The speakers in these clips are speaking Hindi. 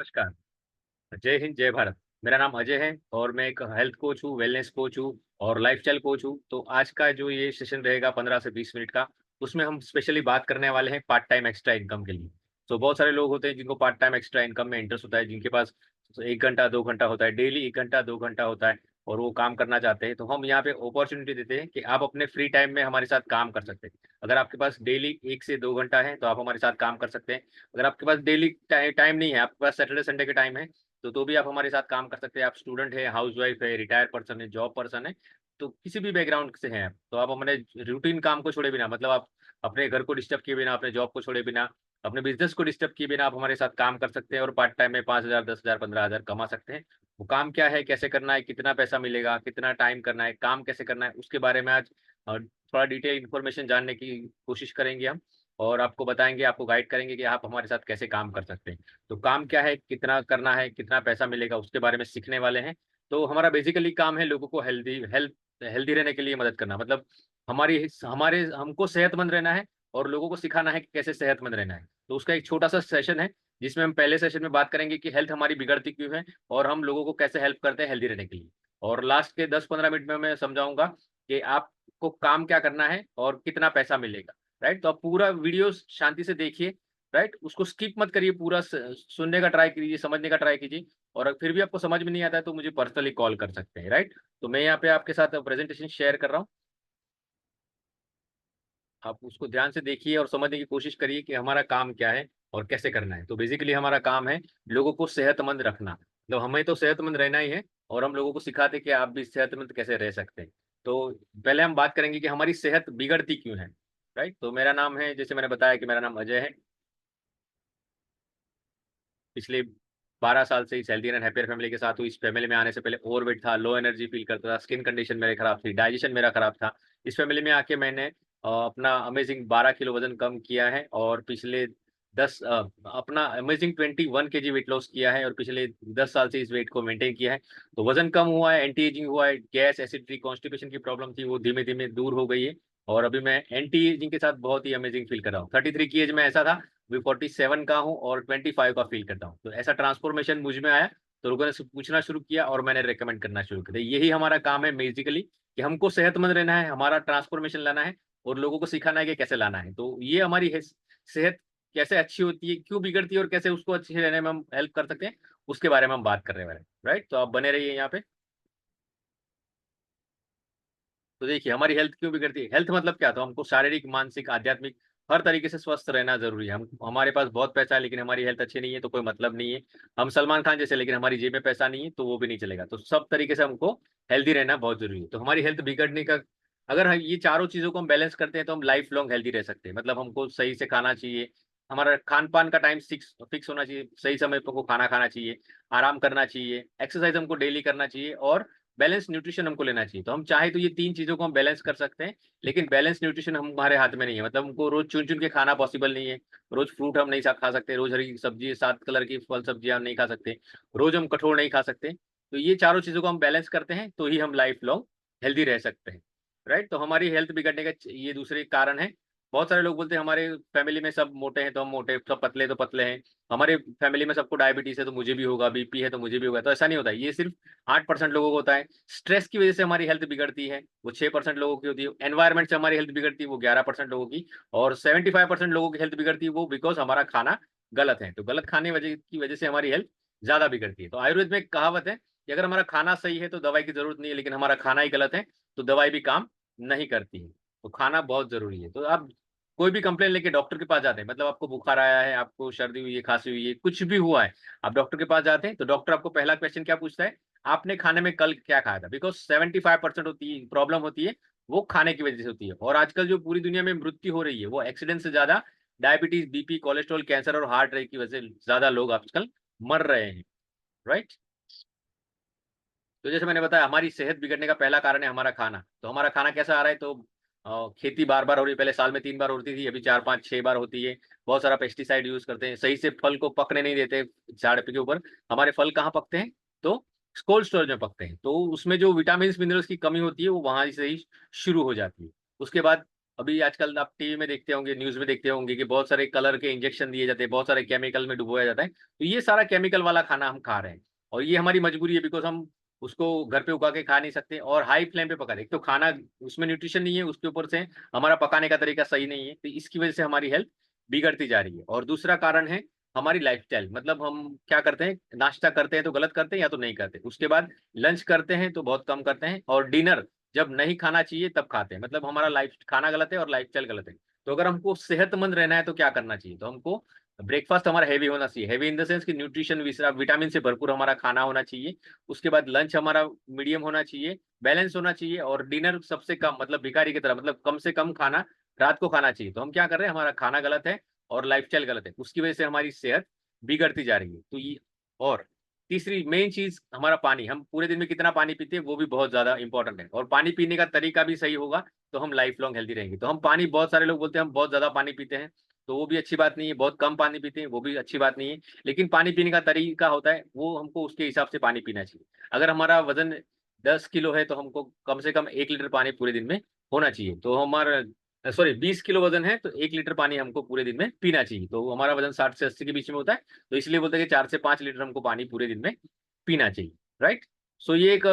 नमस्कार। जय हिंद, जय भारत। मेरा नाम अजय है और मैं एक हेल्थ कोच हूँ, वेलनेस कोच हूँ और लाइफस्टाइल कोच हूँ। तो आज का जो ये सेशन रहेगा 15 से 20 मिनट का, उसमें हम स्पेशली बात करने वाले हैं पार्ट टाइम एक्स्ट्रा इनकम के लिए। तो बहुत सारे लोग होते हैं जिनको पार्ट टाइम एक्स्ट्रा इनकम में इंटरेस्ट होता है, जिनके पास 1 घंटा 2 घंटा होता है, डेली 1 घंटा 2 घंटा होता है और वो काम करना चाहते हैं। तो हम यहाँ पे अपॉर्चुनिटी देते हैं कि आप अपने फ्री टाइम में हमारे साथ काम कर सकते हैं। अगर आपके पास डेली 1 से 2 घंटा है तो आप हमारे साथ काम कर सकते हैं। अगर आपके पास डेली टाइम नहीं है, आपके पास सैटरडे संडे के टाइम है, तो भी आप हमारे साथ काम कर सकते हैं। आप स्टूडेंट है, हाउसवाइफ है, रिटायर्ड पर्सन है, जॉब पर्सन है, तो किसी भी बैकग्राउंड से हैं आप, तो आप हमारे रूटीन काम को छोड़े बिना, मतलब आप अपने घर को डिस्टर्ब किए बिना, अपने जॉब को छोड़े बिना, अपने बिजनेस को डिस्टर्ब किए बिना आप हमारे साथ काम कर सकते हैं और पार्ट टाइम में 5,000, 10,000, 15,000 कमा सकते हैं। वो काम क्या है, कैसे करना है, कितना पैसा मिलेगा, कितना टाइम करना है, काम कैसे करना है, उसके बारे में आज थोड़ा डिटेल इन्फॉर्मेशन जानने की कोशिश करेंगे हम और आपको बताएंगे, आपको गाइड करेंगे कि आप हमारे साथ कैसे काम कर सकते हैं। तो काम क्या है, कितना करना है, कितना पैसा मिलेगा, उसके बारे में सीखने वाले हैं। तो हमारा बेसिकली काम है लोगों को हेल्दी रहने के लिए मदद करना। मतलब हमारी हमारे हमको सेहतमंद रहना है और लोगों को सिखाना है कि कैसे सेहतमंद रहना है। तो उसका एक छोटा सा सेशन है जिसमें हम पहले सेशन में बात करेंगे कि हेल्थ हमारी बिगड़ती क्यों है और हम लोगों को कैसे हेल्प करते हैं हेल्दी रहने के लिए। और लास्ट के 10-15 मिनट में मैं समझाऊंगा कि आपको काम क्या करना है और कितना पैसा मिलेगा। राइट, तो आप पूरा वीडियो शांति से देखिए। राइट, उसको स्किप मत करिए, पूरा सुनने का ट्राई कीजिए, समझने का ट्राई कीजिए। और अगर फिर भी आपको समझ में नहीं आता है तो मुझे पर्सनली कॉल कर सकते हैं। राइट, तो मैं यहाँ पे आपके साथ प्रेजेंटेशन शेयर कर रहा हूँ, आप उसको ध्यान से देखिए और समझने की कोशिश करिए कि हमारा काम क्या है और कैसे करना है। तो बेसिकली हमारा काम है लोगों को सेहतमंद रखना, तो हमें तो सेहतमंद रहना ही है और हम लोगों को सिखाते हैं कि आप भी सेहतमंद कैसे रह सकते हैं। तो पहले हम बात करेंगे कि हमारी सेहत बिगड़ती क्यों है। राइट, तो मेरा नाम है, जैसे मैंने बताया कि मेरा नाम अजय है। पिछले 12 साल से इस हेल्दी एंड हैप्पियर फैमिली के साथ हूँ। इस फैमिली में आने से पहले ओवरवेट था, लो एनर्जी फील करता था, स्किन कंडीशन मेरी खराब थी, डाइजेशन मेरा खराब था। इस फैमिली में आके मैंने अपना अमेजिंग 12 किलो वजन कम किया है और पिछले 10 अपना अमेजिंग 21 kg वेट लॉस किया है और पिछले 10 साल से इस वेट को मेंटेन किया है। तो वजन कम हुआ है, एंटी एजिंग हुआ है, गैस एसिडिटी कॉन्स्टिपेशन की प्रॉब्लम थी वो धीमे धीमे दूर हो गई है और अभी मैं एंटी एजिंग के साथ बहुत ही अमेजिंग फील कर रहा हूँ। 33 की एज में ऐसा था, अभी 47 का हूँ और 25 का फील करता हूँ। तो ऐसा ट्रांसफॉर्मेशन मुझ में आया, तो लोगों ने पूछना शुरू किया और मैंने रेकमेंड करना शुरू कर दिया। यही हमारा काम है बेसिकली, कि हमको सेहतमंद रहना है, हमारा ट्रांसफॉर्मेशन लाना है और लोगों को सिखाना है कि कैसे लाना है। तो ये हमारी सेहत कैसे अच्छी होती है, क्यों बिगड़ती है और कैसे उसको अच्छी रहने में हम हेल्प कर सकते हैं, उसके बारे में हम बात करने वाले हैं। राइट, तो आप बने रहिए यहाँ पे। तो देखिए हमारी हेल्थ क्यों बिगड़ती है। हेल्थ मतलब क्या, तो हमको शारीरिक, मानसिक, आध्यात्मिक हर तरीके से स्वस्थ रहना जरूरी है। हम हमारे पास बहुत पैसा है लेकिन हमारी हेल्थ अच्छी नहीं है तो कोई मतलब नहीं है। हम सलमान खान जैसे लेकिन हमारी जेब में पैसा नहीं है तो वो भी नहीं चलेगा। तो सब तरीके से हमको हेल्दी रहना बहुत जरूरी है। तो हमारी हेल्थ बिगड़ने का, अगर हम ये चारों चीजों को हम बैलेंस करते हैं तो हम लाइफ लॉन्ग हेल्दी रह सकते हैं। मतलब हमको सही से खाना चाहिए, हमारा खान पान का टाइम फिक्स होना चाहिए, सही समय पर को खाना खाना चाहिए, आराम करना चाहिए, एक्सरसाइज हमको डेली करना चाहिए और बैलेंस न्यूट्रिशन हमको लेना चाहिए। तो हम चाहे तो ये 3 चीज़ों को हम बैलेंस कर सकते हैं, लेकिन बैलेंस न्यूट्रिशन हमारे हाथ में नहीं है। मतलब हमको रोज़ चुन-चुन के खाना पॉसिबल नहीं है। रोज़ फ्रूट हम नहीं सा खा सकते, रोज़ हरी सब्ज़ी, 7 कलर की फल सब्जियाँ हम नहीं खा सकते, रोज़ हम कठोर नहीं खा सकते। तो ये चारों चीज़ों को हम बैलेंस करते हैं, तो ही हम लाइफ लॉन्ग हेल्दी रह सकते हैं। राइट? तो हमारी हेल्थ बिगड़ने का ये दूसरे कारण है। बहुत सारे लोग बोलते हैं हमारे फैमिली में सब मोटे हैं तो हम मोटे, सब पतले तो पतले हैं। हमारे फैमिली में सबको डायबिटीज़ है तो मुझे भी होगा, बीपी है तो मुझे भी होगा। तो ऐसा नहीं होता है। ये सिर्फ़ 8% लोगों को होता है। स्ट्रेस की वजह से हमारी हेल्थ बिगड़ती है, वो 6% लोगों की होती है। एनवायरनमेंट से हमारी हेल्थ बिगड़ती है, वो 11% लोगों की। और 75% लोगों की हेल्थ बिगड़ती है, वो बिकॉज़ हमारा खाना गलत है। तो गलत खाने वजह से हमारी हेल्थ ज़्यादा बिगड़ती है। तो आयुर्वेद में एक कहावत है कि अगर हमारा खाना सही है तो दवाई की ज़रूरत नहीं है, लेकिन हमारा खाना ही गलत है तो दवाई भी काम नहीं करती है। तो खाना बहुत ज़रूरी है। तो आप कोई भी कंप्लेंट लेके डॉक्टर के पास जाते हैं, मतलब आपको बुखार आया है, आपको सर्दी हुई है, खाँसी हुई है, कुछ भी हुआ है, आप डॉक्टर के पास जाते हैं तो डॉक्टर आपको पहला क्वेश्चन क्या पूछता है, आपने खाने में कल क्या खाया था? बिकॉज़ 75% होती है प्रॉब्लम होती है, वो खाने की वजह से होती है। और आजकल जो पूरी दुनिया में मृत्यु हो रही है, वो एक्सीडेंट से ज़्यादा डायबिटीज़, बीपी, कोलेस्ट्रॉल, कैंसर और हार्ट अटैक की वजह से ज़्यादा लोग आजकल मर रहे हैं, राइट? तो जैसे मैंने बताया हमारी सेहत बिगड़ने का पहला कारण है हमारा खाना। तो हमारा खाना कैसा आ रहा है, तो खेती बार-बार हो रही है, पहले साल में 3 बार होती थी, अभी 4, 5, 6 बार होती है। बहुत सारा पेस्टिसाइड यूज़ करते हैं, सही से फल को पकने नहीं देते झाड़ पे के ऊपर। हमारे फल कहाँ पकते हैं? तो कोल्ड स्टोरेज में पकते हैं। तो उसमें जो विटामिन्स, मिनरल्स की कमी होती है वो वहाँ से ही शुरू हो जाती है। उसके बाद अभी आजकल आप टीवी में देखते होंगे, न्यूज में देखते होंगे कि बहुत सारे कलर के इंजेक्शन दिए जाते हैं, बहुत सारे केमिकल में डुबोया जाता है। तो ये सारा केमिकल वाला खाना हम खा रहे हैं, और ये हमारी मजबूरी है, बिकॉज हम उसको घर पे उगा के खा नहीं सकते और हाई फ्लेम पे पका रहे। एक तो खाना उसमें न्यूट्रिशन नहीं है, उसके ऊपर से हमारा पकाने का तरीका सही नहीं है, तो इसकी वजह से हमारी हेल्थ बिगड़ती जा रही है। और दूसरा कारण है हमारी लाइफस्टाइल, मतलब हम क्या करते हैं, नाश्ता करते हैं तो गलत करते हैं या तो नहीं करते, उसके बाद लंच करते हैं तो बहुत कम करते हैं, और डिनर जब नहीं खाना चाहिए तब खाते हैं। मतलब हमारा लाइफ खाना गलत है और लाइफस्टाइल गलत है। तो अगर हमको सेहतमंद रहना है तो क्या करना चाहिए, तो हमको ब्रेकफास्ट हमारा हैवी होना चाहिए, हैवी इन द सेंस कि न्यूट्रिशन विटामिन से भरपूर हमारा खाना होना चाहिए। उसके बाद लंच हमारा मीडियम होना चाहिए, बैलेंस होना चाहिए, और डिनर सबसे कम, मतलब भिखारी की तरह, मतलब कम से कम खाना रात को खाना चाहिए। तो हम क्या कर रहे हैं, हमारा खाना गलत है और लाइफस्टाइल गलत है, उसकी वजह से हमारी सेहत बिगड़ती जा रही है। तो ये, और तीसरी मेन चीज हमारा पानी, हम पूरे दिन में कितना पानी पीते हैं वो भी बहुत ज्यादा इंपॉर्टेंट है, और पानी पीने का तरीका भी सही होगा तो हम लाइफ लॉन्ग हेल्दी रहेंगे। तो हम पानी, बहुत सारे लोग बोलते हैं हम बहुत ज्यादा पानी पीते हैं, तो वो भी अच्छी बात नहीं है। बहुत कम पानी पीते हैं, वो भी अच्छी बात नहीं है। लेकिन पानी पीने का तरीका होता है, वो हमको उसके हिसाब से पानी पीना चाहिए। अगर हमारा वजन 10 किलो है तो हमको कम से कम 1 लीटर पानी पूरे दिन में होना चाहिए। तो हमारा, सॉरी, 20 किलो वजन है तो 1 लीटर पानी हमको पूरे दिन में पीना चाहिए। तो हमारा वजन 60 से 80 के बीच में होता है, तो इसलिए बोलते हैं कि 4 से 5 लीटर हमको पानी पूरे दिन में पीना चाहिए। राइट। सो ये एक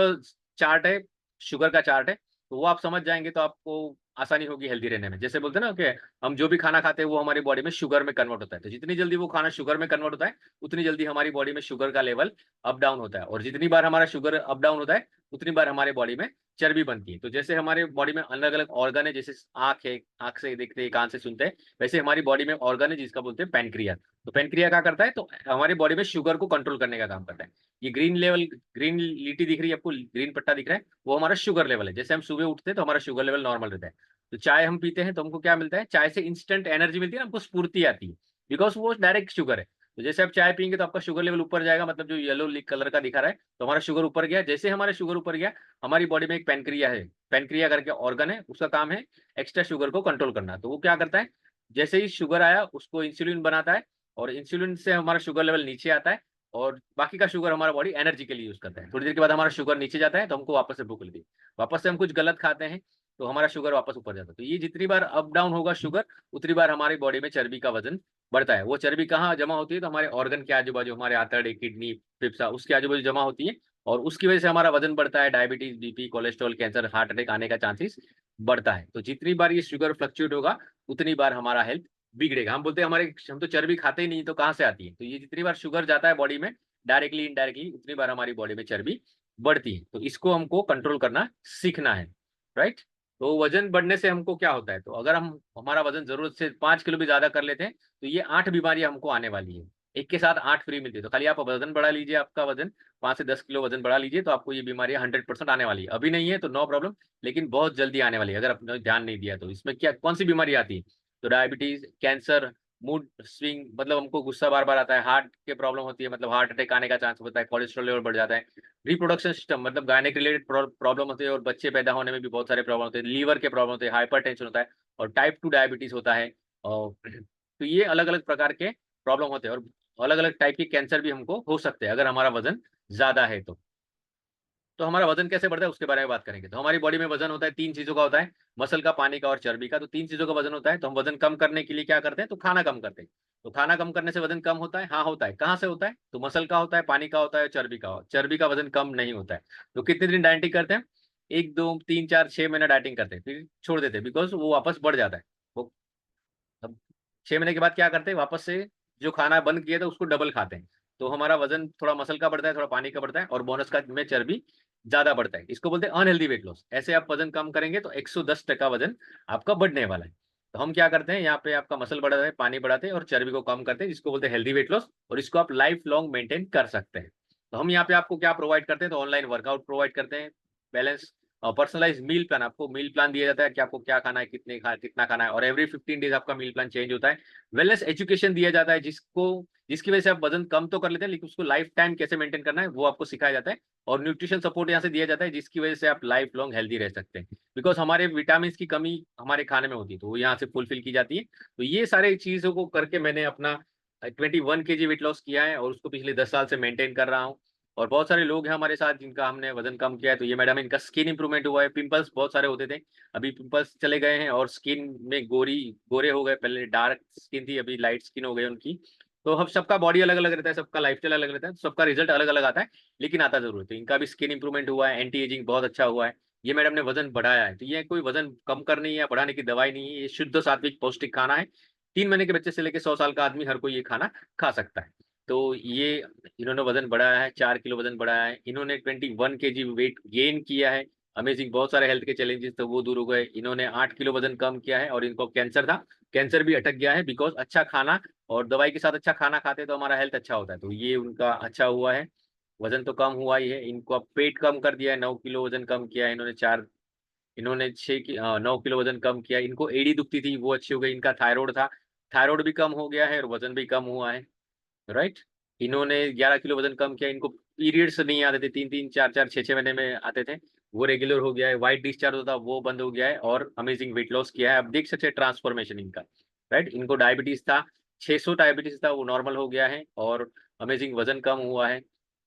चार्ट है, शुगर का चार्ट है। तो वो आप समझ जाएंगे तो आपको आसानी होगी हेल्दी रहने में। जैसे बोलते हैं ना कि हम जो भी खाना खाते हैं वो हमारी बॉडी में शुगर में कन्वर्ट होता है, तो जितनी जल्दी वो खाना शुगर में कन्वर्ट होता है उतनी जल्दी हमारी बॉडी में शुगर का लेवल अप डाउन होता है, और जितनी बार हमारा शुगर अप डाउन होता है उतनी बार हमारे बॉडी में चर्बी बनती है। तो जैसे हमारे बॉडी में अलग अलग ऑर्गन है, जैसे आंख है, आंख से देखते हैं, कान से सुनते हैं, वैसे हमारी बॉडी में ऑर्गन है जिसका बोलते हैं पैनक्रिया। तो पैनक्रिया क्या करता है, तो हमारी बॉडी में शुगर को कंट्रोल करने का काम करता है। ये ग्रीन लेवल, ग्रीन लीटी दिख रही है आपको, ग्रीन पट्टा दिख रहा है, वो हमारा शुगर लेवल है। जैसे हम सुबह उठते हैं तो हमारा शुगर लेवल नॉर्मल रहता है। तो चाय हम पीते हैं तो हमको क्या मिलता है, चाय से इंस्टेंट एनर्जी मिलती है, हमको स्फूर्ति आती है, बिकॉज वो डायरेक्ट शुगर है। तो जैसे आप चाय पियेंगे तो आपका शुगर लेवल ऊपर जाएगा, मतलब जो येलो कलर का दिखा रहा है तो हमारा शुगर ऊपर गया। जैसे हमारा शुगर ऊपर गया, हमारी बॉडी में एक पैनक्रिया है, पैनक्रिया करके ऑर्गन है, उसका काम है एक्स्ट्रा शुगर को कंट्रोल करना। तो वो क्या करता है, जैसे ही शुगर आया उसको इंसुलिन बनाता है, और इंसुलिन से हमारा शुगर लेवल नीचे आता है, और बाकी का शुगर हमारा बॉडी एनर्जी के लिए यूज करता है। थोड़ी देर के बाद हमारा शुगर नीचे जाता है तो हमको वापस से भूख लगती है, वापस से हम कुछ गलत खाते हैं तो हमारा शुगर वापस ऊपर जाता है। तो ये जितनी बार अप डाउन होगा शुगर, उतनी बार हमारी बॉडी में चर्बी का वजन बढ़ता है। वो चर्बी कहाँ जमा होती है, तो हमारे ऑर्गन के आजू बाजू, हमारे आंतड़े, किडनी, फेफड़ा, उसके आजू बाजू जमा होती है, और उसकी वजह से हमारा वजन बढ़ता है। Diabetes, BP, cholesterol, cancer, heart attack आने का चांसेस बढ़ता है। तो जितनी बार ये शुगर फ्लक्चुएट होगा उतनी बार हमारा हेल्थ बिगड़ेगा। हम बोलते हैं हमारे, हम तो चर्बी खाते ही नहीं तो कहाँ से आती है, तो ये जितनी बार शुगर जाता है बॉडी में डायरेक्टली इनडायरेक्टली, उतनी बार हमारी बॉडी में चर्बी बढ़ती है। तो इसको हमको कंट्रोल करना सीखना है। राइट। तो वजन बढ़ने से हमको क्या होता है, तो अगर हम, हमारा वजन जरूरत से 5 किलो भी ज्यादा कर लेते हैं तो ये 8 बीमारियां हमको आने वाली है। एक के साथ 8 फ्री मिलती है। तो खाली आप वजन बढ़ा लीजिए, आपका वजन 5 से 10 किलो वजन बढ़ा लीजिए, तो आपको ये बीमारियां 100% आने वाली है। अभी नहीं है तो नो प्रॉब्लम, लेकिन बहुत जल्दी आने वाली है अगर आपने ध्यान नहीं दिया तो। इसमें क्या, कौन सी बीमारी आती है, तो डायबिटीज, कैंसर, मूड स्विंग, मतलब हमको गुस्सा बार बार आता है, हार्ट के प्रॉब्लम होती है, मतलब हार्ट अटैक आने का चांस होता है, कोलेस्ट्रॉल लेवल बढ़ जाता है, रिप्रोडक्शन सिस्टम, मतलब गायने के रिलेटेड प्रॉब्लम होते हैं, और बच्चे पैदा होने में भी बहुत सारे प्रॉब्लम होते हैं, लीवर के प्रॉब्लम होते हैं, हाइपर टेंशन होता है, और टाइप 2 डायबिटीज होता है। और तो ये अलग अलग प्रकार के प्रॉब्लम होते हैं, और अलग अलग टाइप के कैंसर भी हमको हो सकते हैं अगर हमारा वजन ज्यादा है तो हमारा वजन कैसे बढ़ता है उसके बारे में बात करेंगे। तो हमारी बॉडी में वजन होता है 3 चीजों का होता है, मसल का, पानी का और चर्बी का। तो 3 चीजों का वजन होता है। तो हम वजन कम करने के लिए क्या करते हैं, तो खाना कम करते हैं। तो खाना कम करने से वजन कम होता है, हाँ होता है। कहाँ से होता है, तो मसल का होता है, पानी का होता है, चर्बी का। चर्बी का वजन कम नहीं होता है। तो कितने दिन डाइटिंग करते हैं, 1 2 3 4 6 महीना डाइटिंग करते हैं, फिर छोड़ देते हैं, बिकॉज वो वापस बढ़ जाता है। वो अब 6 महीने के बाद क्या करते हैं, वापस से जो खाना बंद किया था उसको डबल खाते हैं। तो हमारा वजन थोड़ा मसल का बढ़ता है, थोड़ा पानी का बढ़ता है, और बोनस का में चर्बी ज्यादा बढ़ता है। इसको बोलते हैं अनहेल्दी वेट लॉस। ऐसे आप वजन कम करेंगे तो 110% वजन आपका बढ़ने वाला है। तो हम क्या करते हैं, यहाँ पे आपका मसल बढ़ाते हैं, पानी बढ़ाते हैं और चर्बी को कम करते हैं, जिसको बोलते हैं हेल्दी वेट लॉस, और इसको आप लाइफ लॉन्ग मेंटेन कर सकते हैं। तो हम यहाँ पे आपको क्या प्रोवाइड करते हैं, तो ऑनलाइन वर्कआउट प्रोवाइड करते हैं, बैलेंस पर्सनलाइज मील प्लान, आपको मील प्लान दिया जाता है कि आपको क्या खाना है, कितना खाना है, और एवरी 15 डेज आपका मील प्लान चेंज होता है। वेलनेस एजुकेशन दिया जाता है, जिसकी वजह से आप वजन कम तो कर लेते हैं, लेकिन उसको लाइफ टाइम कैसे मेंटेन करना है वो आपको सिखाया जाता है। और न्यूट्रिशन सपोर्ट यहाँ से दिया जाता है, जिसकी वजह से आप लाइफ लॉन्ग हेल्दी रह सकते हैं, बिकॉज हमारे विटामिन की कमी हमारे खाने में होती है, तो वो यहाँ से फुलफिल की जाती है। तो ये सारे चीजों को करके मैंने अपना 21 kg वेट लॉस किया है, और उसको पिछले 10 साल से मेंटेन कर रहा हूँ। और बहुत सारे लोग हैं हमारे साथ जिनका हमने वजन कम किया है। तो ये मैडम, इनका स्किन इंप्रूवमेंट हुआ है। पिंपल्स बहुत सारे होते थे, अभी पिंपल्स चले गए हैं और स्किन में गोरे हो गए। पहले डार्क स्किन थी, अभी लाइट स्किन हो गई उनकी। तो हम सबका बॉडी अलग अलग रहता है, सबका लाइफस्टाइल अलग रहता है, तो सबका रिजल्ट अलग अलग आता है, लेकिन आता जरूर है। तो इनका भी स्किन इंप्रूवमेंट हुआ है, एंटी एजिंग बहुत अच्छा हुआ है। ये मैडम ने वजन बढ़ाया है। तो ये कोई वजन कम करनी या बढ़ाने की दवाई नहीं है, ये शुद्ध सात्विक पौष्टिक खाना है। 3 महीने के बच्चे से लेकर 100 साल का आदमी, हर कोई ये खाना खा सकता है। तो ये इन्होंने वजन बढ़ाया है, 4 किलो वजन बढ़ाया है। इन्होंने 21 kg वेट गेन किया है। अमेजिंग, बहुत सारे हेल्थ के चैलेंजेस तो वो दूर हो गए। इन्होंने 8 किलो वजन कम किया है और इनको कैंसर था, कैंसर भी अटक गया है, बिकॉज अच्छा खाना और दवाई के साथ अच्छा खाना खाते तो हमारा हेल्थ अच्छा होता है। तो ये उनका अच्छा हुआ है, वजन तो कम हुआ ही है। इनको अब पेट कम कर दिया है, 9 किलो वजन कम किया है इन्होंने। 9 किलो वजन कम किया। इनको एड़ी दुखती थी, वो अच्छी हो गई। इनका थायराइड था, थायराइड भी कम हो गया है और वजन भी कम हुआ है। राइट। इन्होंने 11 किलो वजन कम किया। इनको पीरियड्स नहीं आते थे, 3 3 4 4 6 6 महीने में आते थे, वो रेगुलर हो गया है। वाइट डिस्चार्ज होता वो बंद हो गया है और अमेजिंग वेट लॉस किया है। अब देख सकते हैं ट्रांसफॉर्मेशन इनका। राइट। इनको डायबिटीज था, 600 डायबिटीज था, वो नॉर्मल हो गया है और अमेजिंग वजन कम हुआ है।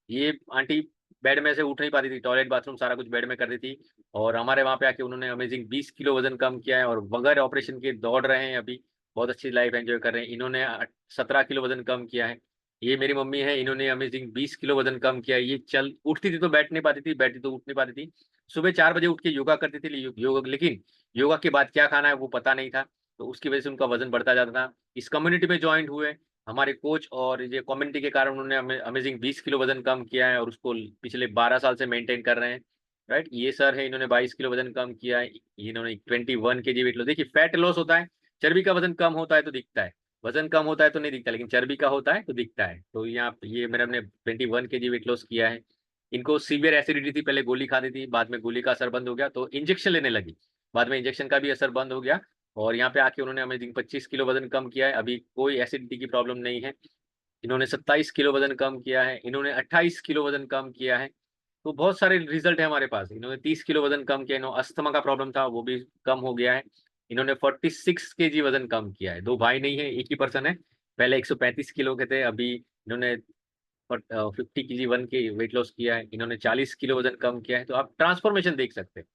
ये आंटी बेड में से उठ नहीं पाती थी, टॉयलेट बाथरूम सारा कुछ बेड में कर दी थी, और हमारे वहां पे आके उन्होंने अमेजिंग 20 किलो वजन कम किया है और बगैर ऑपरेशन के दौड़ रहे हैं अभी, बहुत अच्छी लाइफ एंजॉय कर रहे हैं। इन्होंने 17 किलो वजन कम किया है। ये मेरी मम्मी है, इन्होंने अमेजिंग 20 किलो वजन कम किया है। ये चल उठती थी तो बैठ नहीं पाती थी, बैठती तो उठ नहीं पाती थी। सुबह 4 बजे उठ के योगा करती थी, योगा, लेकिन योगा के बाद क्या खाना है वो पता नहीं था, तो उसकी वजह से उनका वजन बढ़ता जाता था। इस कम्युनिटी में ज्वाइंट हुए हमारे कोच, और ये कम्युनिटी के कारण उन्होंने अमेजिंग 20 किलो वजन कम किया है और उसको पिछले 12 साल से मेंटेन कर रहे हैं। राइट। ये सर है, इन्होंने 22 किलो वजन कम किया है। इन्होंने 21 kg वेट लॉस। देखिए, फैट लॉस होता है, चर्बी का वजन कम होता है तो दिखता है, वजन कम होता है तो नहीं दिखता, लेकिन चर्बी का होता है तो दिखता है। तो यहाँ ये मेरे हमने 21 kg वेट लॉस किया है। इनको सीवियर एसिडिटी थी, पहले गोली खाती थी, बाद में गोली का असर बंद हो गया तो इंजेक्शन लेने लगी, बाद में इंजेक्शन का भी असर बंद हो गया। और यहाँ पे आके उन्होंने अमेजिंग 25 किलो वजन कम किया है, अभी कोई एसिडिटी की प्रॉब्लम नहीं है। इन्होंने 27 किलो वजन कम किया है। इन्होंने 28 किलो वजन कम किया है। तो बहुत सारे रिजल्ट है हमारे पास। इन्होंने 30 किलो वजन कम किया, इन्होंने अस्थमा का प्रॉब्लम था वो भी कम हो गया है। इन्होंने 46 kg वजन कम किया है। दो भाई नहीं है, एक ही पर्सन है। पहले 135 किलो के थे, अभी इन्होंने 50 kg के वेट लॉस किया है। इन्होंने 40 किलो वजन कम किया है। तो आप ट्रांसफॉर्मेशन देख सकते हैं।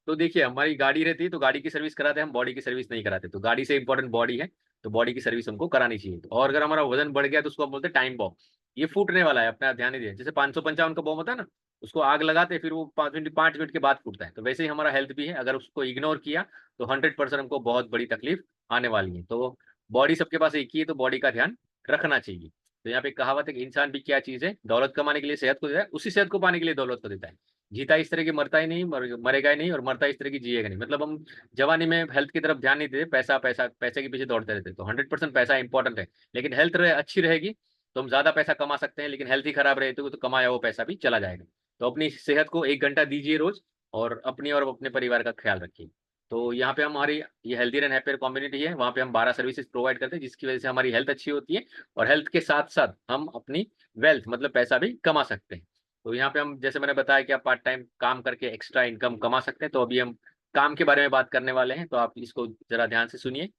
तो देखिए, हमारी गाड़ी रहती है तो गाड़ी की सर्विस कराते हैं हम, बॉडी की सर्विस नहीं कराते। तो गाड़ी से इंपॉर्टेंट बॉडी है, तो बॉडी की सर्विस हमको करानी चाहिए। और अगर हमारा वजन बढ़ गया तो उसको हम बोलते हैं टाइम बॉम्ब। ये फूटने वाला है, अपना ध्यान नहीं दिया। जैसे 555 का बॉम्ब होता है ना, उसको आग लगाते हैं, फिर वो 5 मिनट के बाद फूटता है। तो वैसे ही हमारा हेल्थ भी है, अगर उसको इग्नोर किया तो 100% हमको बहुत बड़ी तकलीफ आने वाली है। तो बॉडी सबके पास एक ही है, तो बॉडी का ध्यान रखना चाहिए। तो यहाँ पे कहावत है कि इंसान भी क्या चीज है, दौलत कमाने के लिए सेहत को देता है, उसी सेहत को पाने के लिए दौलत को देता है। जीता इस तरह की मरता ही नहीं, मरेगा ही नहीं, और मरता इस तरह की जिएगा नहीं। मतलब हम जवानी में हेल्थ की तरफ ध्यान नहीं देते, पैसा पैसा पैसे के पीछे दौड़ते रहते। तो 100% पैसा इंपॉर्टेंट है, लेकिन हेल्थ अच्छी रहेगी तो हम ज्यादा पैसा कमा सकते हैं, लेकिन हेल्थ ही खराब रहे तो कमाया वो पैसा भी चला जाएगा। तो अपनी सेहत को 1 घंटा दीजिए रोज, और अपनी और अपने परिवार का ख्याल रखिए। तो यहाँ पे हमारी ये हेल्दी एंड हैप्पियर कम्युनिटी है, वहाँ पे हम 12 सर्विसेज प्रोवाइड करते हैं, जिसकी वजह से हमारी हेल्थ अच्छी होती है और हेल्थ के साथ साथ हम अपनी वेल्थ मतलब पैसा भी कमा सकते हैं। तो यहाँ पे हम, जैसे मैंने बताया कि आप पार्ट टाइम काम करके एक्स्ट्रा इनकम कमा सकते हैं, तो अभी हम काम के बारे में बात करने वाले हैं, तो आप इसको जरा ध्यान से सुनिए।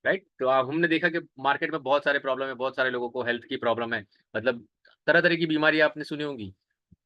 राइट। तो आप, हमने देखा कि मार्केट में बहुत सारे प्रॉब्लम है, बहुत सारे लोगों को हेल्थ की प्रॉब्लम है, मतलब तरह तरह की बीमारी आपने सुनी होंगी।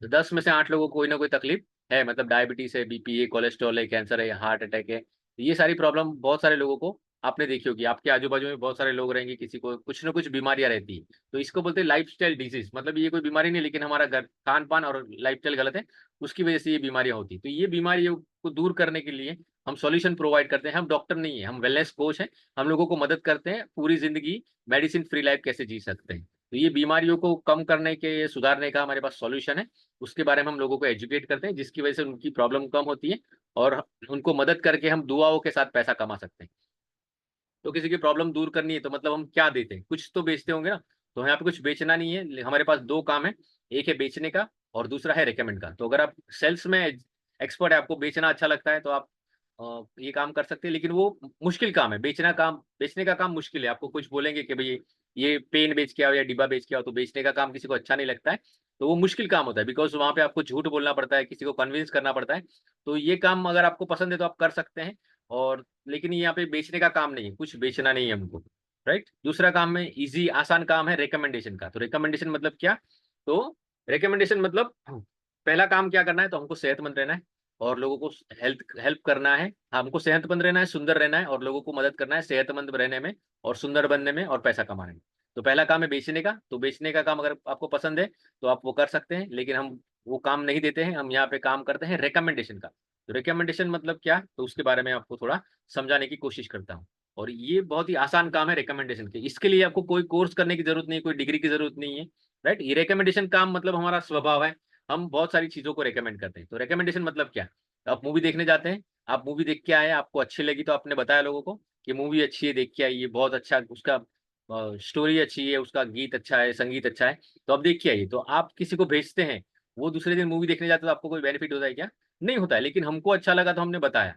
10 में से 8 लोगों को कोई ना कोई तकलीफ है, मतलब डायबिटीज है, बीपी है, कोलेस्ट्रॉल है, कैंसर है, हार्ट अटैक है। तो ये सारी प्रॉब्लम बहुत सारे लोगों को आपने देखी होगी। आपके आजू बाजू में बहुत सारे लोग रहेंगे, किसी को कुछ ना कुछ बीमारियां रहती है। तो इसको बोलते हैं लाइफस्टाइल डिजीज, मतलब ये कोई बीमारी नहीं, लेकिन हमारा घर खान पान और लाइफस्टाइल गलत है, उसकी वजह से ये बीमारियां होती है। तो ये बीमारियों को दूर करने के लिए हम सॉल्यूशन प्रोवाइड करते हैं। हम डॉक्टर नहीं है, हम वेलनेस कोच हैं। हम लोगों को मदद करते हैं पूरी जिंदगी मेडिसिन फ्री लाइफ कैसे जी सकते हैं। तो ये बीमारियों को कम करने के, सुधारने का हमारे पास सॉल्यूशन है। उसके बारे में हम लोगों को एजुकेट करते हैं, जिसकी वजह से उनकी प्रॉब्लम कम होती है और उनको मदद करके हम दुआओं के साथ पैसा कमा सकते हैं। तो किसी की प्रॉब्लम दूर करनी है तो मतलब हम क्या देते हैं, कुछ तो बेचते होंगे ना। तो यहाँ पे कुछ बेचना नहीं है, हमारे पास दो काम है, एक है बेचने का और दूसरा है रेकमेंड का। तो अगर आप सेल्स में एक्सपर्ट है, आपको बेचना अच्छा लगता है, तो आप ये काम कर सकते हैं, लेकिन वो मुश्किल काम है। बेचने का काम मुश्किल है। आपको कुछ बोलेंगे कि भाई ये पेन बेच के आओ या डिब्बा बेच के आओ, तो बेचने का काम किसी को अच्छा नहीं लगता है। तो वो मुश्किल काम होता है, बिकॉज वहां पे आपको झूठ बोलना पड़ता है, किसी को कन्विंस करना पड़ता है। तो ये काम अगर आपको पसंद है तो आप कर सकते हैं। और लेकिन यहाँ पे बेचने का काम नहीं है, कुछ बेचना नहीं है हमको। राइट। दूसरा काम है इजी आसान काम है रिकमेंडेशन का। तो रिकमेंडेशन मतलब क्या? तो रिकमेंडेशन मतलब पहला काम क्या करना है, तो हमको सेहतमंद रहना है और लोगों को हेल्प करना है। हमको सेहतमंद रहना है, सुंदर रहना है और लोगों को मदद करना है सेहतमंद रहने में और सुंदर बनने में और पैसा कमाने में। तो पहला काम है बेचने का। तो बेचने का काम अगर आपको पसंद है तो आप वो कर सकते हैं, लेकिन हम वो काम नहीं देते हैं। हम यहाँ पे काम करते हैं रिकमेंडेशन का। तो रिकमेंडेशन मतलब क्या, तो उसके बारे में आपको थोड़ा समझाने की कोशिश करता हूँ। और ये बहुत ही आसान काम है रिकमेंडेशन के। इसके लिए आपको कोई कोर्स करने की जरूरत नहीं, कोई डिग्री की जरूरत नहीं है। राइट, ये रिकमेंडेशन काम मतलब हमारा स्वभाव है। हम बहुत सारी चीजों को रिकमेंड करते हैं। तो रिकमेंडेशन मतलब क्या, आप मूवी देखने जाते हैं, आप मूवी देख के आए, आपको अच्छी लगी तो आपने बताया लोगों को कि मूवी अच्छी है, देख के आइए, बहुत अच्छा उसका स्टोरी अच्छी है, उसका गीत अच्छा है, संगीत अच्छा है, तो आप देख के आइए। तो आप किसी को भेजते हैं, वो दूसरे दिन मूवी देखने जाते तो आपको कोई बेनिफिट होता है क्या? नहीं होता है। लेकिन हमको अच्छा लगा तो हमने बताया,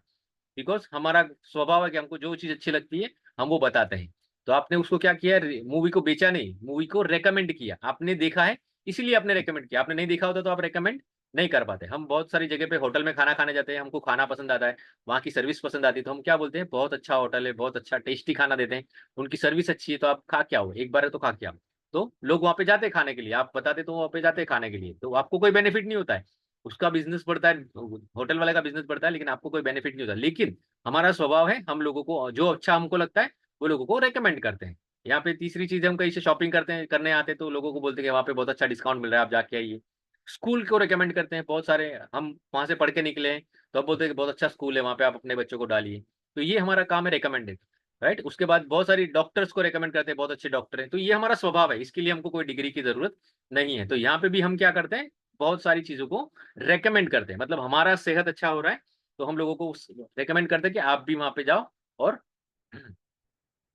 बिकॉज हमारा स्वभाव है कि हमको जो चीज अच्छी लगती है हम वो बताते हैं। तो आपने उसको क्या किया, मूवी को बेचा नहीं, मूवी को रेकमेंड किया। आपने देखा है इसीलिए आपने रेकमेंड किया, आपने नहीं देखा होता तो आप रेकमेंड नहीं कर पाते। हम बहुत सारी जगह पे होटल में खाना खाने जाते हैं, हमको खाना पसंद आता है, वहाँ की सर्विस पसंद आती है, तो हम क्या बोलते हैं, बहुत अच्छा होटल है, बहुत अच्छा टेस्टी खाना देते हैं, उनकी सर्विस अच्छी है, तो आप खा के आओ, एक बार तो खा के आओ। तो लोग वहाँ पे जाते हैं खाने के लिए, आप बताते तो वहाँ पे जाते हैं खाने के लिए, तो आपको कोई बेनिफिट नहीं होता है। उसका बिजनेस बढ़ता है, होटल वाले का बिजनेस बढ़ता है, लेकिन आपको कोई बेनिफिट नहीं होता। लेकिन हमारा स्वभाव है, हम लोगों को जो अच्छा हमको लगता है वो लोगों को रेकमेंड करते हैं। यहाँ पे तीसरी चीज, हम कहीं से शॉपिंग करते हैं, करने आते हैं, तो लोगों को बोलते हैं कि वहाँ पे बहुत अच्छा डिस्काउंट मिल रहा है, आप जाके आइए। स्कूल को रेकमेंड करते हैं, बहुत सारे हम वहाँ से पढ़ के निकले हैं, तो अब बोलते हैं कि बहुत अच्छा स्कूल है, वहाँ पे आप अपने बच्चों को डालिए। तो ये हमारा काम है रिकमेंडेड। राइट, उसके बाद बहुत सारी डॉक्टर्स को रेकमेंड करते हैं, बहुत अच्छे डॉक्टर हैं, तो ये हमारा स्वभाव है, इसके लिए हमको कोई डिग्री की जरूरत नहीं है। तो यहाँ पे भी हम क्या करते हैं, बहुत सारी चीजों को रेकमेंड करते हैं। मतलब हमारा सेहत अच्छा हो रहा है तो हम लोगों को रेकमेंड करते हैं कि आप भी वहां पे जाओ और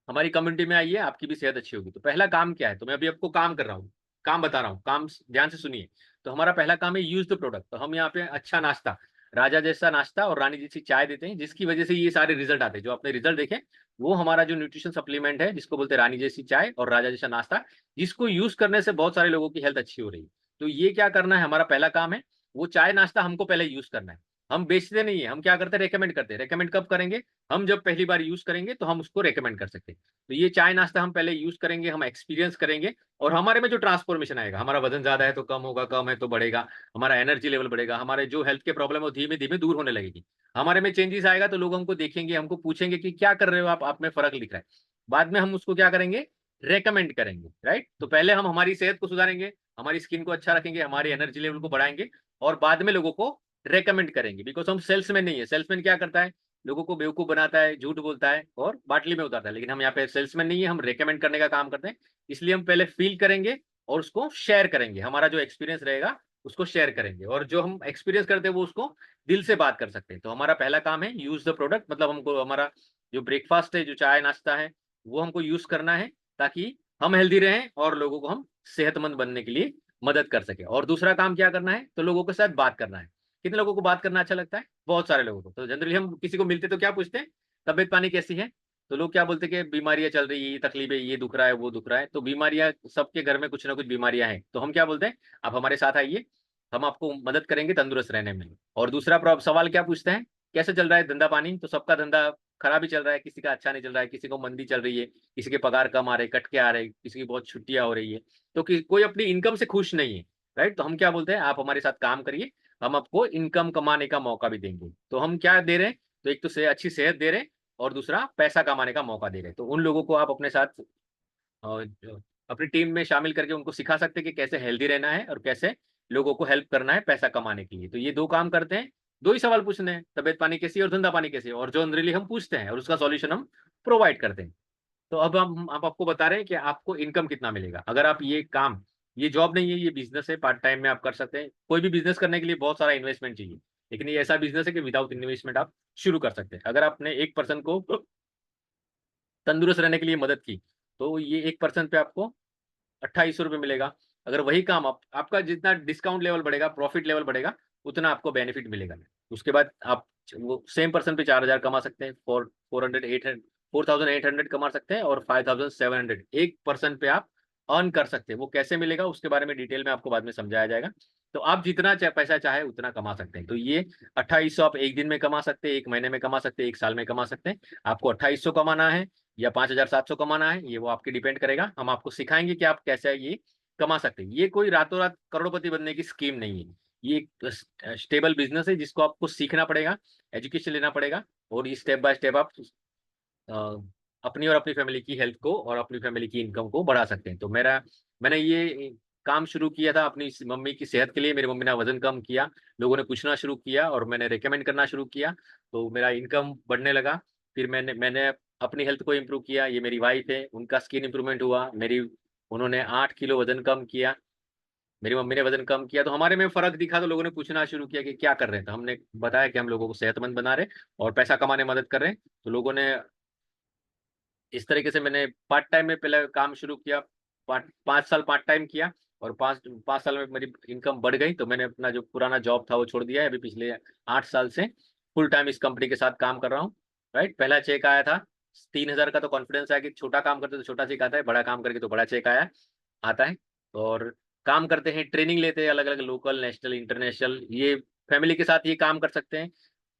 हमारी कम्युनिटी में आइए, आपकी भी सेहत अच्छी होगी। तो पहला काम क्या है, तो मैं अभी आपको काम कर रहा हूँ, काम बता रहा हूँ, काम ध्यान से सुनिए। तो हमारा पहला काम है यूज द प्रोडक्ट। तो हम यहाँ पे अच्छा नाश्ता, राजा जैसा नाश्ता और रानी जैसी चाय देते हैं, जिसकी वजह से ये सारे रिजल्ट आते हैं जो आपने रिजल्ट देखे। वो हमारा जो न्यूट्रिशन सप्लीमेंट है, जिसको बोलते हैं रानी जैसी चाय और राजा जैसा नाश्ता, जिसको यूज करने से बहुत सारे लोगों की हेल्थ अच्छी हो रही है। तो ये क्या करना है, हमारा पहला काम है, वो चाय नाश्ता हमको पहले यूज करना है। हम बेचते नहीं है, हम क्या करते हैं, रेकमेंड करते हैं। रेकमेंड कब करेंगे, हम जब पहली बार यूज करेंगे तो हम उसको रेकमेंड कर सकते हैं। तो ये चाय नाश्ता हम पहले यूज करेंगे, हम एक्सपीरियंस करेंगे, और हमारे में जो ट्रांसफॉर्मेशन आएगा, हमारा वजन ज्यादा है तो कम होगा, कम है तो बढ़ेगा, हमारा एनर्जी लेवल बढ़ेगा, हमारे जो हेल्थ के प्रॉब्लम है धीमे धीमे दूर होने लगेगी। हमारे में चेंजेस आएगा तो लोग हमको देखेंगे, हमको पूछेंगे कि क्या कर रहे हो आप में फर्क दिख रहा है। बाद में हम उसको क्या करेंगे, रेकमेंड करेंगे। राइट, तो पहले हम हमारी सेहत को सुधारेंगे, हमारी स्किन को अच्छा रखेंगे, हमारी एनर्जी लेवल को बढ़ाएंगे, और बाद में लोगों को रेकमेंड करेंगे। बिकॉज हम सेल्समैन नहीं है। सेल्समैन क्या करता है, लोगों को बेवकूफ बनाता है, झूठ बोलता है और बाटली में उतारता है। लेकिन हम यहाँ पे सेल्समैन नहीं है, हम रेकमेंड करने का काम करते हैं। इसलिए हम पहले फील करेंगे और उसको शेयर करेंगे, हमारा जो एक्सपीरियंस रहेगा उसको शेयर करेंगे, और जो हम एक्सपीरियंस करते हैं वो उसको दिल से बात कर सकते हैं। तो हमारा पहला काम है यूज द प्रोडक्ट। मतलब हमको हमारा जो ब्रेकफास्ट है, जो चाय नाश्ता है, वो हमको यूज करना है, ताकि हम हेल्दी रहें और लोगों को हम सेहतमंद बनने के लिए मदद कर सके। और दूसरा काम क्या करना है, तो लोगों के साथ बात करना है। कितने लोगों को बात करना अच्छा लगता है, बहुत सारे लोगों को। तो जनरली हम किसी को मिलते तो क्या पूछते हैं, तबियत पानी कैसी है। तो लोग क्या बोलते हैं कि बीमारियां चल रही है, ये तकलीफ है, ये दुख रहा है, वो दुख रहा है। तो बीमारियां, सबके घर में कुछ ना कुछ बीमारियां हैं, तो हम क्या बोलते हैं, आप हमारे साथ आइए, हम आपको मदद करेंगे तंदुरुस्त रहने में। और दूसरा सवाल क्या पूछते हैं, कैसे चल रहा है धंधा पानी। तो सबका धंधा खराब ही चल रहा है, किसी का अच्छा नहीं चल रहा है, किसी को मंदी चल रही है, किसी के पगार कम आ रहे, कट के आ रहे, किसी की बहुत छुट्टियां हो रही है। तो कोई अपनी इनकम से खुश नहीं है। राइट, तो हम क्या बोलते हैं, आप हमारे साथ काम करिए, हम आपको इनकम कमाने का मौका भी देंगे। तो हम क्या दे रहे हैं, तो एक तो अच्छी सेहत दे रहे हैं, और दूसरा पैसा कमाने का मौका दे रहे हैं। तो उन लोगों को आप अपने साथ अपनी टीम में शामिल करके उनको सिखा सकते हैं कि कैसे हेल्दी रहना है और कैसे लोगों को हेल्प करना है पैसा कमाने के लिए। तो ये दो काम करते हैं, दो ही सवाल पूछने हैं, तबियत पानी कैसी है और धंधा पानी कैसी है, और जो जनरली हम पूछते हैं और उसका सॉल्यूशन हम प्रोवाइड करते हैं। तो अब हम आप आपको बता रहे हैं कि आपको इनकम कितना मिलेगा अगर आप ये काम, ये जॉब नहीं है, ये बिजनेस है, पार्ट टाइम में आप कर सकते हैं। कोई भी बिजनेस करने के लिए बहुत सारा इन्वेस्टमेंट चाहिए, लेकिन ये ऐसा बिजनेस है कि विदाउट इन्वेस्टमेंट आप शुरू कर सकते हैं। अगर आपने एक पर्सन को तंदुरुस्त रहने के लिए मदद की, तो ये एक पर्सन पे आपको 2800 रुपये मिलेगा। अगर वही काम आपका जितना डिस्काउंट लेवल बढ़ेगा, प्रॉफिट लेवल बढ़ेगा, उतना आपको बेनिफिट मिलेगा। उसके बाद आप वो सेम पर्सन पे 4000 कमा सकते हैं, 4800 कमा सकते हैं, और 5700 एक पर्सन पे आप अर्न कर सकते हैं। वो कैसे मिलेगा उसके बारे में डिटेल में आपको बाद में समझाया जाएगा। तो आप जितना पैसा चाहे उतना कमा सकते हैं। तो ये 2800 आप एक दिन में कमा सकते हैं, एक महीने में कमा सकते हैं, एक साल में कमा सकते हैं। आपको 2800 कमाना है या 5700 कमाना है, ये वो आपके डिपेंड करेगा। हम आपको सिखाएंगे कि आप कैसे ये कमा सकते हैं। ये कोई रातों रात करोड़पति बनने की स्कीम नहीं है। ये एक स्टेबल बिजनेस है जिसको आपको सीखना पड़ेगा, एजुकेशन लेना पड़ेगा, और ये स्टेप बाय स्टेप आप अपनी और अपनी फैमिली की हेल्थ को और अपनी फैमिली की इनकम को बढ़ा सकते हैं। तो मैंने ये काम शुरू किया था अपनी मम्मी की सेहत के लिए। मेरी मम्मी ने वजन कम किया, लोगों ने पूछना शुरू किया और मैंने रिकमेंड करना शुरू किया, तो मेरा इनकम बढ़ने लगा। फिर मैंने अपनी हेल्थ को इम्प्रूव किया। ये मेरी वाइफ है, उनका स्किन इंप्रूवमेंट हुआ, मेरी उन्होंने 8 किलो वजन कम किया, मेरी मम्मी ने वजन कम किया। तो हमारे में फर्क दिखा, तो लोगों ने पूछना शुरू किया कि क्या कर रहे हैं। तो हमने बताया कि हम लोगों को सेहतमंद बना रहे हैं और पैसा कमाने में मदद कर रहे हैं। तो लोगों ने इस तरीके से, मैंने पार्ट टाइम में पहले काम शुरू किया, 5 साल पार्ट टाइम किया, और पाँच साल में मेरी इनकम बढ़ गई। तो मैंने अपना जो पुराना जॉब था वो छोड़ दिया है। अभी पिछले 8 साल से फुल टाइम इस कंपनी के साथ काम कर रहा हूँ। राइट, पहला चेक आया था 3,000 का, तो कॉन्फिडेंस आया कि छोटा काम करते तो छोटा चेक आता है, बड़ा काम करके तो बड़ा चेक आता है। और काम करते हैं, ट्रेनिंग लेते हैं अलग अलग, लोकल, नेशनल, इंटरनेशनल। ये फैमिली के साथ ये काम कर सकते हैं।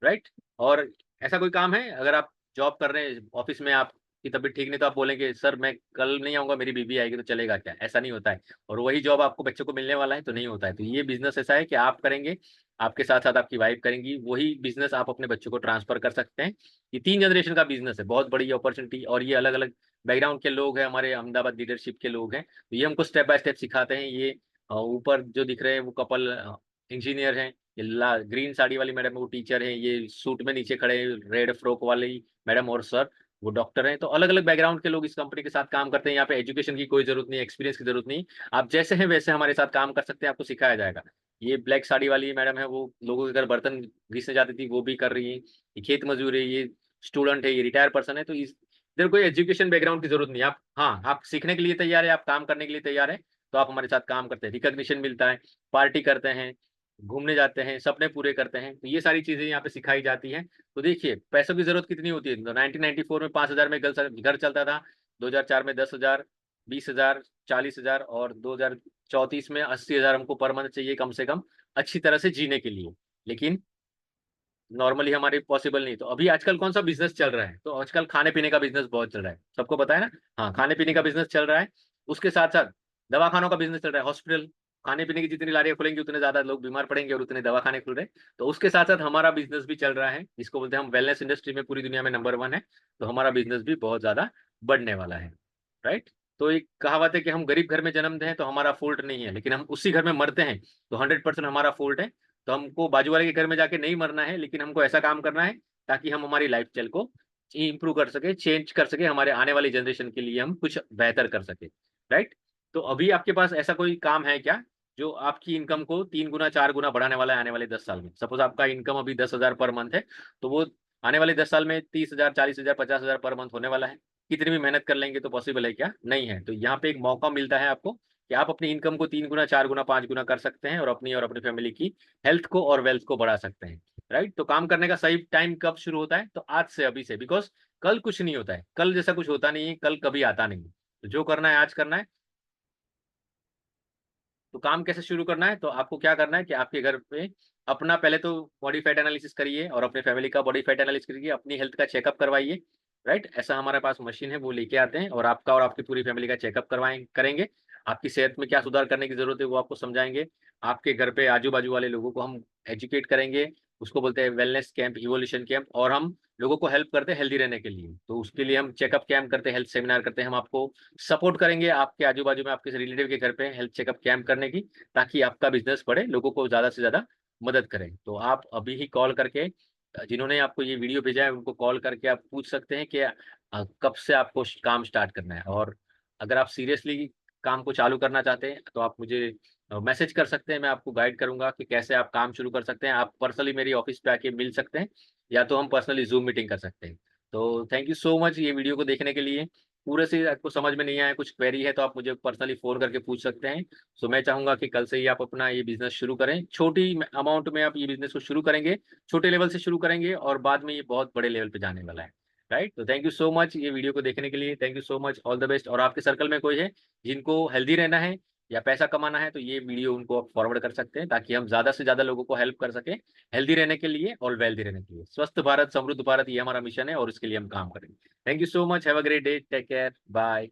राइट, और ऐसा कोई काम है, अगर आप जॉब कर रहे हैं ऑफिस में, आपकी तबीयत ठीक नहीं, तो आप बोलेंगे सर मैं कल नहीं आऊंगा, मेरी बीबी आएगी, तो चलेगा क्या? ऐसा नहीं होता है। और वही जॉब आपको बच्चों को मिलने वाला है, तो नहीं होता है। तो ये बिजनेस ऐसा है कि आप करेंगे, आपके साथ साथ आपकी वाइफ करेंगी, वही बिजनेस आप अपने बच्चों को ट्रांसफर कर सकते हैं। ये 3 जनरेशन का बिजनेस है, बहुत बड़ी अपॉर्चुनिटी। और ये अलग अलग बैकग्राउंड के लोग हैं, हमारे अहमदाबाद लीडरशिप के लोग हैं, तो ये हमको स्टेप बाय स्टेप सिखाते हैं। ये ऊपर जो दिख रहे हैं वो कपल इंजीनियर हैं, ये ग्रीन साड़ी वाली मैडम वो टीचर हैं, ये सूट में नीचे खड़े रेड फ्रॉक वाली मैडम और सर वो डॉक्टर हैं। तो अलग अलग बैकग्राउंड के लोग इस कंपनी के साथ काम करते हैं। यहाँ पे एजुकेशन की कोई जरूरत नहीं, एक्सपीरियंस की जरूरत नहीं, आप जैसे हैं वैसे हमारे साथ काम कर सकते हैं, आपको सिखाया जाएगा। ये ब्लैक साड़ी वाली मैडम है, वो लोगों के घर बर्तन घिसने जाती थी, वो भी कर रही है। ये खेत मजदूर है, ये स्टूडेंट है, ये रिटायर पर्सन है। तो इधर कोई एजुकेशन बैकग्राउंड की जरूरत नहीं। आप, हाँ, आप सीखने के लिए तैयार है, आप काम करने के लिए तैयार है, तो आप हमारे साथ काम करते हैं, रिकॉग्निशन मिलता है, पार्टी करते हैं, घूमने जाते हैं, सपने पूरे करते हैं। तो ये सारी चीजें यहाँ पे सिखाई जाती हैं। तो देखिए पैसों की जरूरत कितनी होती है। तो 1994 में 5,000 में घर चलता था, 2004 में 10,000, 20,000, 40,000, और 2034 में 80,000 हमको पर मंथ चाहिए कम से कम, अच्छी तरह से जीने के लिए। लेकिन नॉर्मली हमारे पॉसिबल नहीं। तो अभी आजकल कौन सा बिजनेस चल रहा है? तो आजकल खाने पीने का बिजनेस बहुत चल रहा है, सबको पता है ना। हाँ, खाने पीने का बिजनेस चल रहा है, उसके साथ साथ दवाखानों का बिजनेस चल रहा है, हॉस्पिटल। खाने पीने की जितनी लारियां खुलेंगी उतने ज्यादा लोग बीमार पड़ेंगे और उतने दवाखाने खुल रहे हैं। तो उसके साथ साथ हमारा बिजनेस भी चल रहा है, जिसको बोलते हैं हम वेलनेस इंडस्ट्री में पूरी दुनिया में नंबर 1 है। तो हमारा बिजनेस भी बहुत ज्यादा बढ़ने वाला है। राइट, तो एक कहावत है कि हम गरीब घर में जन्मते हैं तो हमारा फॉल्ट नहीं है, लेकिन हम उसी घर में मरते हैं तो 100% हमारा फॉल्ट है। तो हमको बाजू वाले के घर में जाके नहीं मरना है, लेकिन हमको ऐसा काम करना है ताकि हम हमारी लाइफ स्टाइल को इम्प्रूव कर सके, चेंज कर सके, हमारे आने वाली जनरेशन के लिए हम कुछ बेहतर कर सके। राइट, तो अभी आपके पास ऐसा कोई काम है क्या जो आपकी इनकम को 3 गुना 4 गुना बढ़ाने वाला है आने वाले 10 साल में? सपोज आपका इनकम अभी 10,000 पर मंथ है, तो वो आने वाले 10 साल में 30,000, 40,000, 50,000 पर मंथ होने वाला है। कितनी भी मेहनत कर लेंगे तो पॉसिबल है क्या? नहीं है। तो यहाँ पे एक मौका मिलता है आपको कि आप अपनी इनकम को 3 गुना 4 गुना 5 गुना कर सकते हैं, और अपनी फैमिली की हेल्थ को और वेल्थ को बढ़ा सकते हैं। राइट, तो काम करने का सही टाइम कब शुरू होता है? तो आज से, अभी से। बिकॉज कल कुछ नहीं होता है, कल जैसा कुछ होता नहीं है, कल कभी आता नहीं है। तो जो करना है आज करना है। तो काम कैसे शुरू करना है? तो आपको क्या करना है कि आपके घर पे अपना पहले तो बॉडी फैट एनालिसिस करिए, और अपने फैमिली का बॉडी फैट एनालिसिस करिए, अपनी हेल्थ का चेकअप करवाइए। राइट, ऐसा हमारे पास मशीन है, वो लेके आते हैं और आपका और आपकी पूरी फैमिली का चेकअप करेंगे। आपकी सेहत में क्या सुधार करने की जरूरत है वो आपको समझाएंगे। आपके घर पे आजू बाजू वाले लोगों को हम एजुकेट करेंगे, उसको बोलते हैं वेलनेस कैंप, इवोल्यूशन कैंप। और हम लोगों को हेल्प करते हैं हेल्दी रहने के लिए, तो उसके लिए हम चेकअप कैंप करते हैं, हेल्थ सेमिनार करते हैं। हम आपको सपोर्ट करेंगे आपके आजू बाजू में आपके रिलेटिव के घर पे हेल्थ चेकअप कैंप करने की, ताकि आपका बिजनेस बढ़े, लोगों को ज्यादा से ज्यादा मदद करें। तो आप अभी ही कॉल करके, जिन्होंने आपको ये वीडियो भेजा है उनको कॉल करके आप पूछ सकते हैं कि कब से आपको काम स्टार्ट करना है। और अगर आप सीरियसली काम को चालू करना चाहते हैं तो आप मुझे मैसेज कर सकते हैं, मैं आपको गाइड करूंगा कि कैसे आप काम शुरू कर सकते हैं। आप पर्सनली मेरी ऑफिस पे आके मिल सकते हैं, या तो हम पर्सनली जूम मीटिंग कर सकते हैं। तो थैंक यू सो मच ये वीडियो को देखने के लिए। पूरे से आपको समझ में नहीं आया, कुछ क्वेरी है तो आप मुझे पर्सनली फोन करके पूछ सकते हैं। सो मैं चाहूंगा कि कल से ही आप अपना ये बिजनेस शुरू करें, छोटी अमाउंट में आप ये बिजनेस को शुरू करेंगे, छोटे लेवल से शुरू करेंगे, और बाद में ये बहुत बड़े लेवल पे जाने वाला है। राइट, तो थैंक यू सो मच ये वीडियो को देखने के लिए, thank you so much, all the best. और आपके सर्कल में कोई है जिनको हेल्दी रहना है या पैसा कमाना है, तो ये वीडियो उनको आप फॉरवर्ड कर सकते हैं, ताकि हम ज्यादा से ज्यादा लोगों को हेल्प कर सके हेल्दी रहने के लिए और वेल्दी रहने के लिए। स्वस्थ भारत, समृद्ध भारत, ये हमारा मिशन है और इसके लिए हम काम करेंगे। Thank you so much, have a great day, take care, bye.